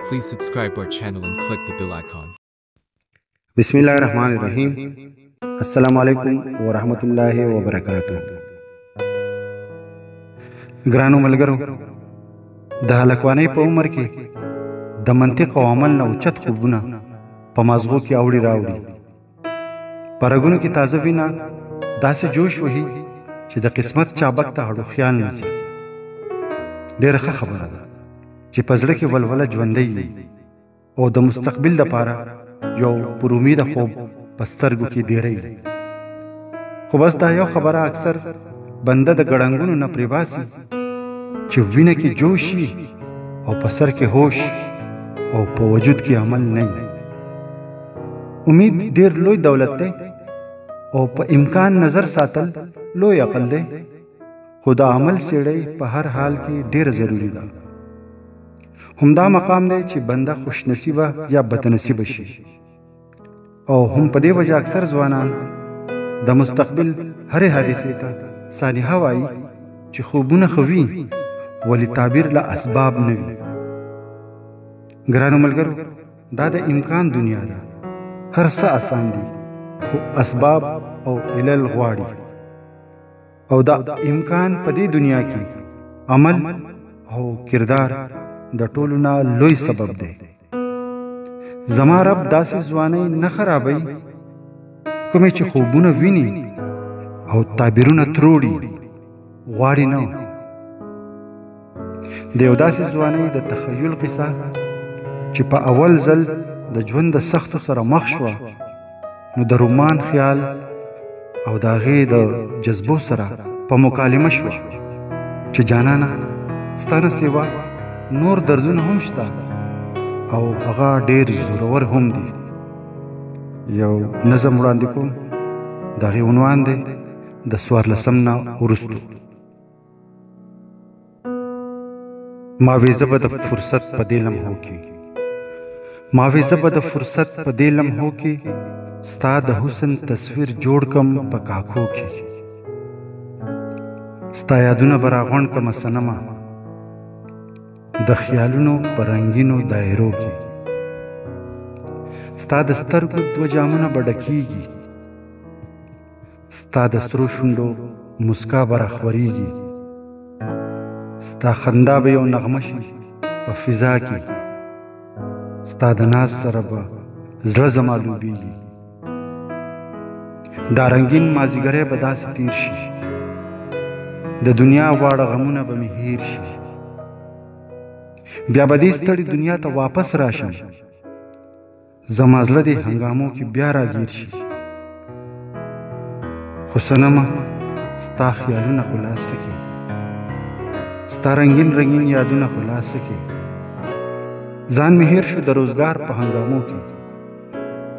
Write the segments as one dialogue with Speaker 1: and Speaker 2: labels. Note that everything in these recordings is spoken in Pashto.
Speaker 1: Please subscribe our channel and click the bell icon.
Speaker 2: बिस्मिल्लाहिर्रहमानिर्रहीम। अस्सलामु अलैकुम वरहमतुल्लाहि वबरकातुहू। ګرانو ملګرو، د هلکوانۍ په عمر کې د منطق او عمل نه اوچت خوبونه په مازغو کې اوړي راوړي. په رګونو کې تازه وینه داسې جوش وهي چې د قسمت چابک ته هډو خیال نیسي. ډېره ښه خبره ده چې په زړه کې ولوله ژوندی وي او د مستقبل دپاره یو پر امیده خوب په سترګو کې دیری. خو بس دا یو خبره اکثر بنده د ګړنګونو نه پرې باسي چې وینه کې جوش وي او په سر کې هوش او په وجود کې عمل نه وي. امید ډېر لوی دولت دی او په امکان نظر ساتل لوی عقل دی، خو د عمل څېړی په هر حال کې ډېره ضروري ده. همدا مقام دی چې بنده خوش نصیبه یا بد نصیبه شي، او هم په دې وجه اکثر ځوانان د مستقبل هرې حادثې ته صالحه وایي چې خوبونه ښه وي ولې تعبیر له اسباب نه وي. ګرانو ملګرو، دا د امکان دنیا ده، هر څه آسان دي خو اسباب او علل غواړي، او دا امکان په دې دنیا کې عمل او کردار د ټولو نه لوی سبب دی. زما رب داسې ځوانۍ نه خرابوي کومې چې خوبونه ویني او تعبیرونه تروړي غواړي نه. د یو داسې ځوانۍ د تخیل قصه چې په اول ځل د ژوند د سختو سره مخ شوه، نو د رومان خیال او د هغې د جذبو سره په مکالمه شوه چې جانانه ستا نه سوا نور دردونه هم شته او هغه ډېر زورور هم دي. یو نظم وړاندې کوم، د هغې عنوان دی د 14 نه وروستو. ما وې زه به د فرصت په دې لمحو کې، ما وې زه به د فرصت په دې لمحو کې ستا د حسن تصویر جوړ کم په کاکو کې. ستا یادونه به راغونډ کمه صنمه د خیالونو په رنګینو دایرو کې. ستا د سترګو 2 جامونه به ډکیږي، ستا د سرو شونډو مسکا به راخورېږي. ستا خندا به یو نغمه شي په فضا کې، ستا د ناز سره به زړه زما لوبېږي. دا رنګین مازدیګری به داسې تیر شي، د دنیا واړه غمونه به مې هیر شي. بیا به دې ستړي دنیا ته واپس راشم، زما زړه دې هنګامو کې بیا راګیر شي. خو صنمه ستا خیالونه خلاصه کې، ستا رنګین رنګین یادونه خلاصه کې. ځان مې هیر شو د روزګار په هنګامو کې،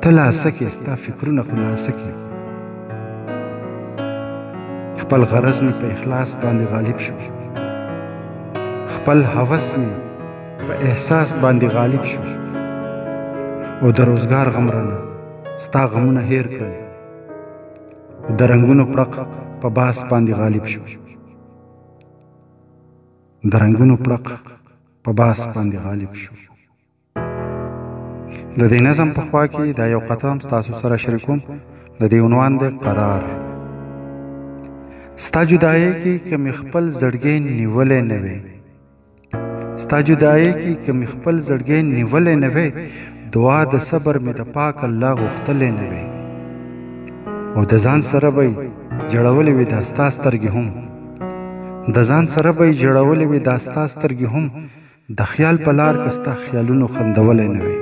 Speaker 2: ته لاسه کې ستا فکرونه خلاصه کې. خپل غرض مې په اخلاص باندې غالب شو، خپل هوس مې په احساس باندې غالب شو، او د روزګار غم رانه ستا غمونه هیر کړل. د رنګونو پړق په باس باندې غالب شو، د رنګونو پړق په باس باندې غالب شو. د دې نظم په خوا کې دا یو قطعه ستاسو سره شریکوم. د دې عنوان دی قرار. ستا جدایۍ کې که مې خپل زړګی نیولی نه وی، ستا جدایۍ کې که مې خپل زړګی نیولی نه وی، دعا د صبر مې د پاک الله غوښتلی نه وی. او د ځان سره به یې جړولې وي دا ستا سترګې هم، د ځان سره به یې جړولې وي دا ستا سترګې هم، د خیال په لار که ستا خیالونو خندولی نه وی.